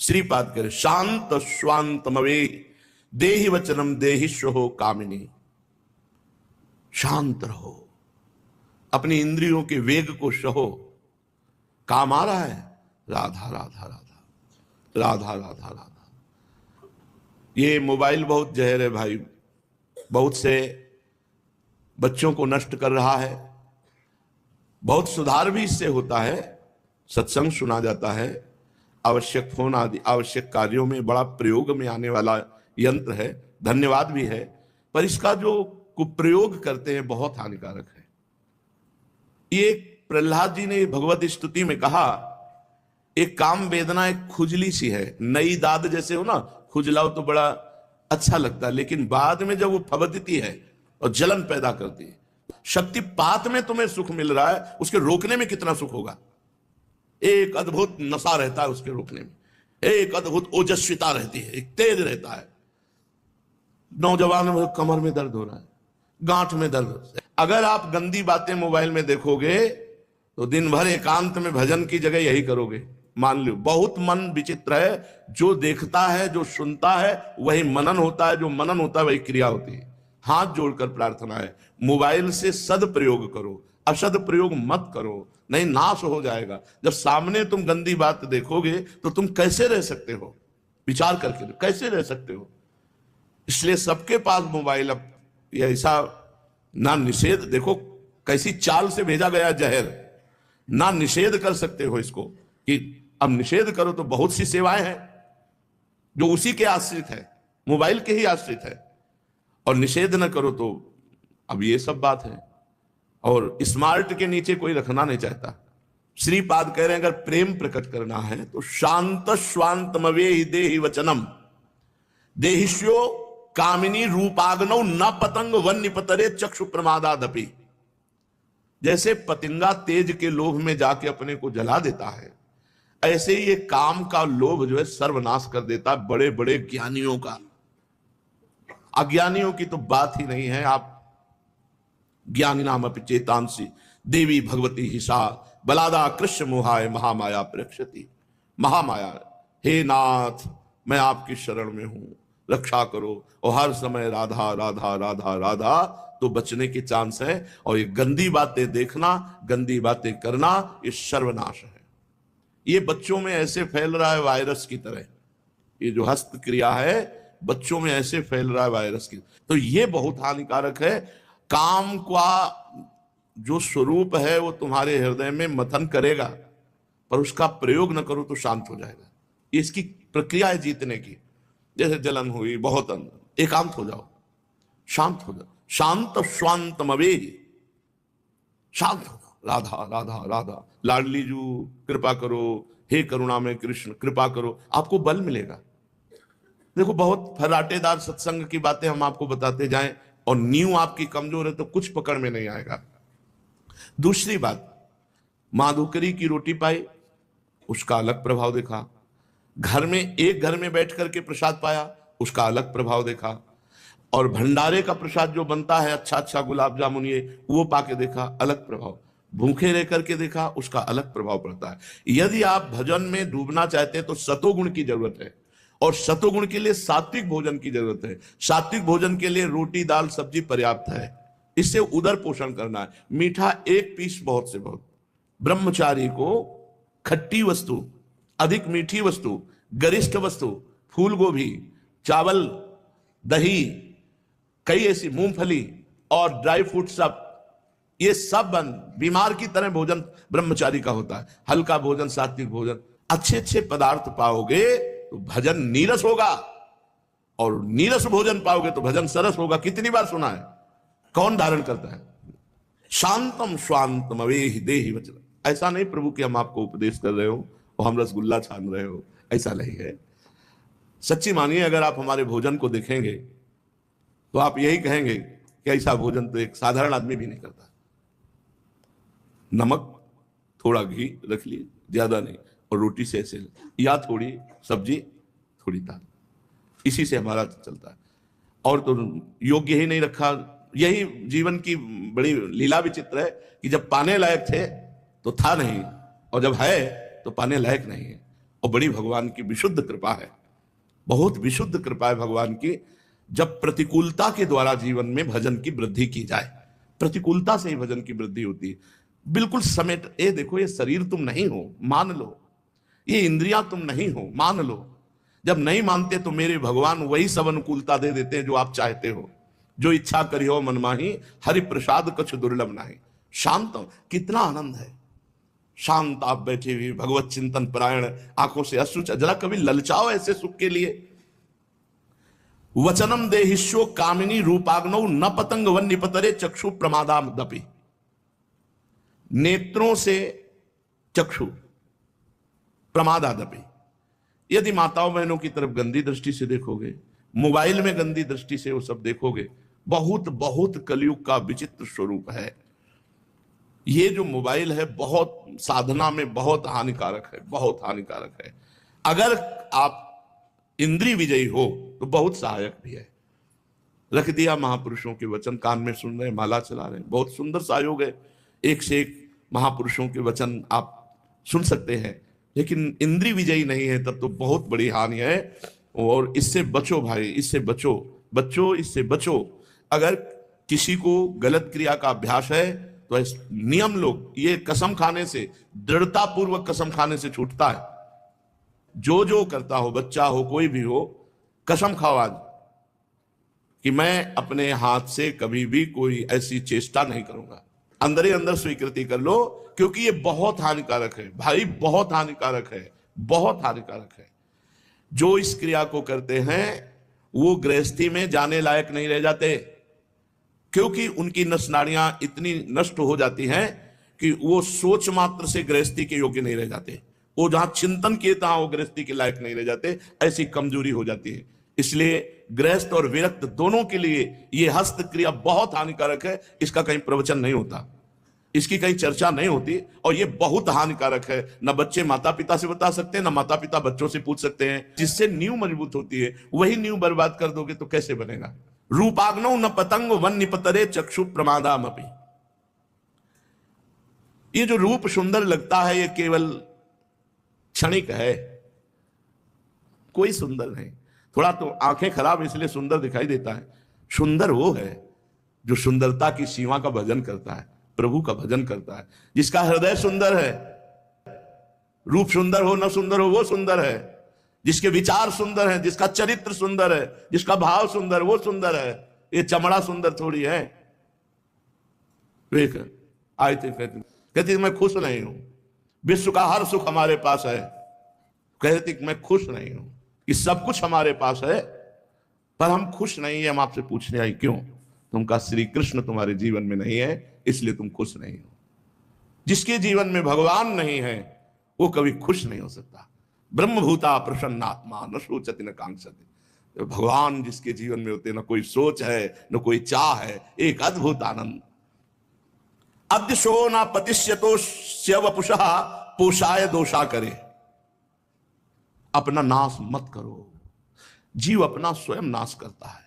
श्रीपाद करे शांत स्वांतमवे देहि वचनम देहिष्यो कामिनी। शांत रहो, अपनी इंद्रियों के वेग को सहो। काम आ रहा है राधा राधा राधा राधा राधा राधा। ये मोबाइल बहुत जहर है भाई, बहुत से बच्चों को नष्ट कर रहा है। बहुत सुधार भी इससे होता है, सत्संग सुना जाता है, आवश्यक फोन आदि आवश्यक कार्यों में बड़ा प्रयोग में आने वाला यंत्र है, धन्यवाद भी है। पर इसका जो कुप्रयोग करते हैं बहुत हानिकारक है। ये प्रहलाद जी ने भगवत स्तुति में कहा, एक काम वेदना एक खुजली सी है, नई दाद जैसे हो ना, खुजलाओ तो बड़ा अच्छा लगता है, लेकिन बाद में जब वो फबकती है और जलन पैदा करती है। शक्तिपात में तुम्हें सुख मिल रहा है, उसके रोकने में कितना सुख होगा। एक अद्भुत नशा रहता है उसके रोकने में, एक अद्भुत ओजस्विता रहती है, एक तेज रहता है। नौजवान में कमर में दर्द हो रहा है, गांठ में दर्द। अगर आप गंदी बातें मोबाइल में देखोगे तो दिन भर एकांत में भजन की जगह यही करोगे। मान लो बहुत मन विचित्र है, जो देखता है जो सुनता है वही मनन होता है, जो मनन होता है वही क्रिया होती है। हाथ जोड़कर प्रार्थना है, मोबाइल से सदप्रयोग करो, असदप्रयोग मत करो, नहीं नाश हो जाएगा। जब सामने तुम गंदी बात देखोगे तो तुम कैसे रह सकते हो, विचार करके कैसे रह सकते हो। इसलिए सबके पास मोबाइल, अब ऐसा ना निषेध, देखो कैसी चाल से भेजा गया जहर, ना निषेध कर सकते हो इसको कि अब निषेध करो तो बहुत सी सेवाएं हैं जो उसी के आश्रित है, मोबाइल के ही आश्रित है, और निषेध न करो तो अब ये सब बात है। और स्मार्ट के नीचे कोई रखना नहीं चाहता। श्रीपाद कह रहे हैं अगर प्रेम प्रकट करना है तो शांत स्वांतमवे ही देहि वचनम देहिष्यो कामिनी रूपाग्नौ न पतंग वन्य पतरे चक्षु प्रमादादपि। जैसे पतंगा तेज के लोभ में जाके अपने को जला देता है, ऐसे ही ये काम का लोभ जो है सर्वनाश कर देता है बड़े बड़े ज्ञानियों का। अज्ञानियों की तो बात ही नहीं है। आप ज्ञानी नाम अपि चेतांसी देवी भगवती हिसा बलादा कृष्ण मोहाय महामाया प्रेक्षति। महामाया, हे नाथ मैं आपकी शरण में हूं, रक्षा करो। और हर समय राधा राधा राधा राधा तो बचने के चांस है। और ये गंदी बातें देखना, गंदी बातें करना, ये सर्वनाश है। ये बच्चों में ऐसे फैल रहा है वायरस की तरह। ये जो हस्त क्रिया है बच्चों में ऐसे फैल रहा है वायरस की, तो ये बहुत हानिकारक है। काम का जो स्वरूप है वो तुम्हारे हृदय में मंथन करेगा, पर उसका प्रयोग न करो तो शांत हो जाएगा। ये इसकी प्रक्रिया है जीतने की। जैसे जलन हुई बहुत अंदर, एकांत हो जाओ, शांत हो जाओ। शांत स्वांतमवे, शांत हो जाओ। राधा राधा राधा, लाडली जू कृपा करो, हे करुणा में कृष्ण कृपा करो, आपको बल मिलेगा। देखो बहुत फर्राटेदार सत्संग की बातें हम आपको बताते जाएं और नींव आपकी कमजोर है तो कुछ पकड़ में नहीं आएगा। दूसरी बात, माधुकरी की रोटी पाई, उसका अलग प्रभाव देखा। घर में एक घर में बैठ करके प्रसाद पाया, उसका अलग प्रभाव देखा। और भंडारे का प्रसाद जो बनता है अच्छा अच्छा गुलाब जामुन, ये वो पाके देखा, अलग प्रभाव। भूखे रह करके देखा, उसका अलग प्रभाव पड़ता है। यदि आप भजन में डूबना चाहते हैं तो सतोगुण की जरूरत है, और सतोगुण के लिए सात्विक भोजन की जरूरत है। सात्विक भोजन के लिए रोटी दाल सब्जी पर्याप्त है, इससे उदर पोषण करना है। मीठा एक पीस बहुत से बहुत। ब्रह्मचारी को खट्टी वस्तु, अधिक मीठी वस्तु, गरिष्ठ वस्तु, फूल गोभी, चावल, दही, कई ऐसी मूंगफली और ड्राई फ्रूट, सब ये सब बंद। बीमार की तरह भोजन ब्रह्मचारी का होता है। हल्का भोजन, सात्विक भोजन, अच्छे अच्छे पदार्थ पाओगे तो भजन नीरस होगा, और नीरस भोजन पाओगे तो भजन सरस होगा। कितनी बार सुना है, कौन धारण करता है। शांतम स्वांतम अवेहि देहि वचन। ऐसा नहीं प्रभु कि हम आपको उपदेश कर रहे हो और हम रसगुल्ला छान रहे हो, ऐसा नहीं है। सच्ची मानिए, अगर आप हमारे भोजन को देखेंगे तो आप यही कहेंगे कि ऐसा भोजन तो एक साधारण आदमी भी नहीं करता। नमक, थोड़ा घी रख लिए, ज्यादा नहीं, और रोटी से ऐसे, या थोड़ी सब्जी थोड़ी दाल, इसी से हमारा चलता है। और तो योग्य ही नहीं रखा। यही जीवन की बड़ी लीला विचित्र है कि जब पाने लायक थे तो था नहीं, और जब है तो पाने लायक नहीं है। और बड़ी भगवान की विशुद्ध कृपा है, बहुत विशुद्ध कृपा है भगवान की। जब प्रतिकूलता के द्वारा जीवन में भजन की वृद्धि की जाए, प्रतिकूलता से ही भजन की वृद्धि होती है। बिल्कुल समेट, ये देखो, ये शरीर तुम नहीं हो, मान लो, ये इंद्रियां तुम नहीं हो, मान लो। जब नहीं मानते तो मेरे भगवान वही सब अनुकूलता दे देते हैं जो आप चाहते हो। जो इच्छा करियो मन माही, हरि प्रसाद कछु दुर्लभ नाही। शांत, कितना आनंद है, शांत आप बैठे हुए भगवत चिंतन परायण, आंखों से अश्रु, जरा कभी ललचाओ ऐसे सुख के लिए। वचनम देहिष्यो कामिनी रूपाग्नौ न पतंग वन निपतरे चक्षु प्रमादाम दपि। नेत्रों से चक्षु प्रमादादपि। यदि माताओं बहनों की तरफ गंदी दृष्टि से देखोगे, मोबाइल में गंदी दृष्टि से वो सब देखोगे, बहुत बहुत कलयुग का विचित्र स्वरूप है। ये जो मोबाइल है बहुत साधना में बहुत हानिकारक है, बहुत हानिकारक है। अगर आप इंद्रिय विजयी हो तो बहुत सहायक भी है। रख दिया महापुरुषों के वचन, कान में सुन रहे, माला चला रहे, बहुत सुंदर सहयोग है। एक से एक महापुरुषों के वचन आप सुन सकते हैं, लेकिन इंद्रिय विजयी नहीं है तब तो बहुत बड़ी हानि है। और इससे बचो भाई, इससे बचो, बच्चों इससे बचो। अगर किसी को गलत क्रिया का अभ्यास है तो नियम लोग, ये कसम खाने से, दृढ़ता पूर्वक कसम खाने से छूटता है। जो करता हो, बच्चा हो कोई भी हो, कसम खाओ आज कि मैं अपने हाथ से कभी भी कोई ऐसी चेष्टा नहीं करूंगा। अंदर ही अंदर स्वीकृति कर लो, क्योंकि ये बहुत हानिकारक है भाई, बहुत हानिकारक है, बहुत हानिकारक है। जो इस क्रिया को करते हैं वो गृहस्थी में जाने लायक नहीं रह जाते, क्योंकि उनकी नस नाड़ियां इतनी नष्ट हो जाती हैं कि वो सोच मात्र से गृहस्थी के योग्य नहीं रह जाते। वो जहां चिंतन किए तहां वो गृहस्थी के लायक नहीं रह जाते, ऐसी कमजोरी हो जाती है। इसलिए गृहस्थ और विरक्त दोनों के लिए ये हस्त क्रिया बहुत हानिकारक है। इसका कहीं प्रवचन नहीं होता, इसकी कहीं चर्चा नहीं होती, और ये बहुत हानिकारक है। न बच्चे माता पिता से बता सकते हैं, न माता पिता बच्चों से पूछ सकते हैं। जिससे नींव मजबूत होती है, वही नींव बर्बाद कर दोगे तो कैसे बनेगा। रूपाग्नौ न पतंग वन निपतरे चक्षु प्रमादामपि। ये जो रूप सुंदर लगता है ये केवल क्षणिक है, कोई सुंदर नहीं। थोड़ा तो आंखें खराब इसलिए सुंदर दिखाई देता है। सुंदर वो है जो सुंदरता की सीमा का भजन करता है, प्रभु का भजन करता है, जिसका हृदय सुंदर है। रूप सुंदर हो न सुंदर हो वो सुंदर है, जिसके विचार सुंदर हैं, जिसका चरित्र सुंदर है, जिसका भाव सुंदर, वो सुंदर है। ये चमड़ा सुंदर थोड़ी है। आए थे कहती मैं खुश नहीं हूं, विश्व का हर सुख हमारे पास है। कहती मैं खुश नहीं हूं, कि सब कुछ हमारे पास है पर हम खुश नहीं है। हम आपसे पूछने आई क्यों? तुम कहा श्री कृष्ण तुम्हारे जीवन में नहीं है इसलिए तुम खुश नहीं हो। जिसके जीवन में भगवान नहीं है वो कभी खुश नहीं हो सकता। ब्रह्मभूता प्रसन्नात्मा न सोचति न कांक्षति। भगवान जिसके जीवन में होते, न कोई सोच है न कोई चाह है, एक अद्भुत आनंद। अद्यशो न पतिष्यतो स्यवपुषः पोषाय दोषा करे। अपना नाश मत करो। जीव अपना स्वयं नाश करता है,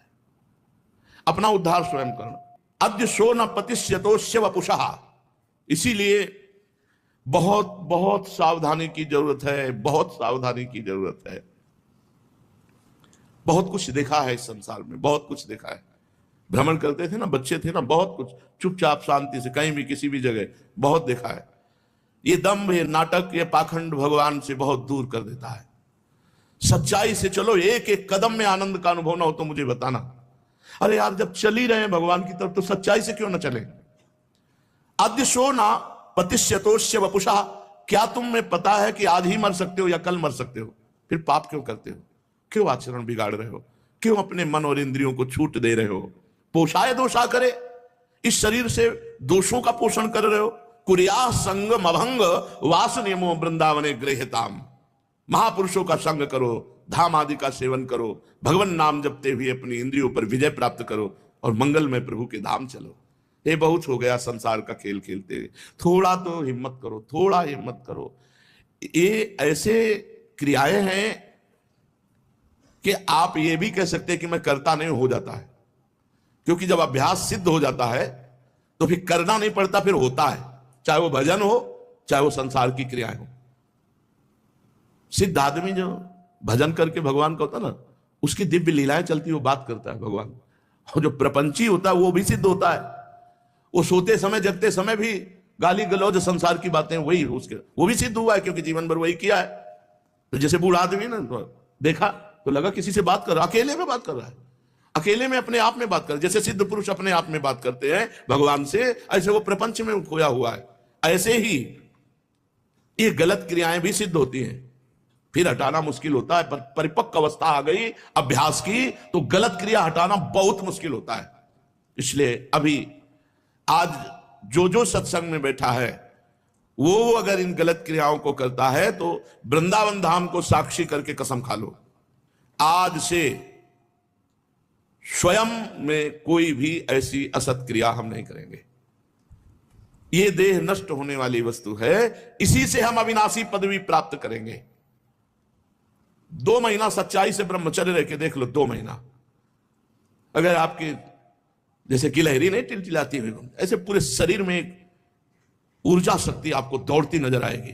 अपना उद्धार स्वयं करना। अद्यशो न पतिष्यतो स्यवपुषः। इसीलिए बहुत बहुत सावधानी की जरूरत है, बहुत सावधानी की जरूरत है। बहुत कुछ देखा है इस संसार में, बहुत कुछ देखा है। भ्रमण करते थे ना, बच्चे थे ना, बहुत कुछ चुपचाप शांति से कहीं भी किसी भी जगह बहुत देखा है। ये दम्भ, ये नाटक, ये पाखंड भगवान से बहुत दूर कर देता है। सच्चाई से चलो, एक एक कदम में आनंद का अनुभव ना हो तो मुझे बताना। अरे यार जब चल ही रहे हैं भगवान की तरफ तो सच्चाई से क्यों ना चले। अद्यशो ना पतिष्यतोष्य वपुषा। क्या तुम्हें पता है कि आज ही मर सकते हो या कल मर सकते हो? फिर पाप क्यों करते हो? क्यों आचरण बिगाड़ रहे हो? क्यों अपने मन और इंद्रियों को छूट दे रहे हो? पोषाय दोषा करे। इस शरीर से दोषों का पोषण कर रहे हो। कुरिया संगम अभंग वास नियमो वृंदावने गृहताम। महापुरुषों का संग करो, धाम आदि का सेवन करो, भगवान नाम जपते हुए अपनी इंद्रियों पर विजय प्राप्त करो और मंगलमय प्रभु के धाम चलो। ये बहुत हो गया संसार का खेल खेलते हुए। थोड़ा तो हिम्मत करो, थोड़ा हिम्मत करो। ये ऐसे क्रियाएं हैं कि आप ये भी कह सकते हैं कि मैं करता नहीं, हो जाता है। क्योंकि जब अभ्यास सिद्ध हो जाता है तो फिर करना नहीं पड़ता, फिर होता है। चाहे वो भजन हो, चाहे वो संसार की क्रियाएं हो। सिद्ध आदमी जो भजन करके भगवान का होता ना, उसकी दिव्य लीलाएं चलती, वो बात करता है भगवान। और जो प्रपंची होता है वो भी सिद्ध होता है, वो सोते समय जगते समय भी गाली गलौज संसार की बातें वही उसके, वो भी सिद्ध हुआ है क्योंकि जीवन भर वही किया है। तो जैसे बूढ़ा आदमी ना, तो देखा तो लगा किसी से बात कर रहा, अकेले में बात कर रहा है, अकेले में अपने आप में बात कर, जैसे सिद्ध पुरुष अपने आप में बात करते हैं भगवान से, ऐसे वो प्रपंच में खोया हुआ है। ऐसे ही ये गलत क्रियाएं भी सिद्ध होती हैं, फिर हटाना मुश्किल होता है, पर परिपक्व अवस्था आ गई अभ्यास की तो गलत क्रिया हटाना बहुत मुश्किल होता है। इसलिए अभी आज जो सत्संग में बैठा है वो अगर इन गलत क्रियाओं को करता है तो वृंदावन धाम को साक्षी करके कसम खा लो, आज से स्वयं में कोई भी ऐसी असत क्रिया हम नहीं करेंगे। ये देह नष्ट होने वाली वस्तु है, इसी से हम अविनाशी पदवी प्राप्त करेंगे। 2 महीना सच्चाई से ब्रह्मचर्य रह के देख लो, 2 महीना अगर आपकी जैसे गिलहरी नहीं टिलटिलाती हुई, ऐसे पूरे शरीर में एक ऊर्जा शक्ति आपको दौड़ती नजर आएगी।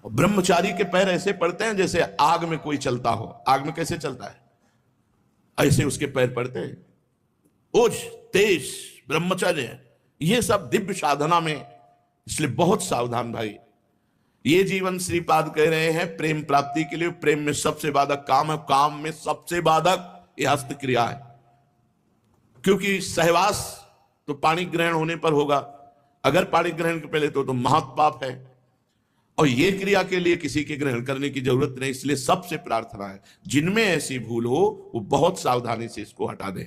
और ब्रह्मचारी के पैर ऐसे पड़ते हैं जैसे आग में कोई चलता हो, आग में कैसे चलता है ऐसे उसके पैर पड़ते हैं। ओज तेज ब्रह्मचर्य ये सब दिव्य साधना में, इसलिए बहुत सावधान भाई। ये जीवन श्रीपाद कह रहे हैं प्रेम प्राप्ति के लिए, प्रेम में सबसे बाधक काम है, काम में सबसे बाधक यह हस्त क्रिया है, क्योंकि सहवास तो पानी ग्रहण होने पर होगा, अगर पानी ग्रहण के पहले तो महापाप है, और ये क्रिया के लिए किसी के ग्रहण करने की जरूरत नहीं। इसलिए सबसे प्रार्थना है जिनमें ऐसी भूल हो वो बहुत सावधानी से इसको हटा दें।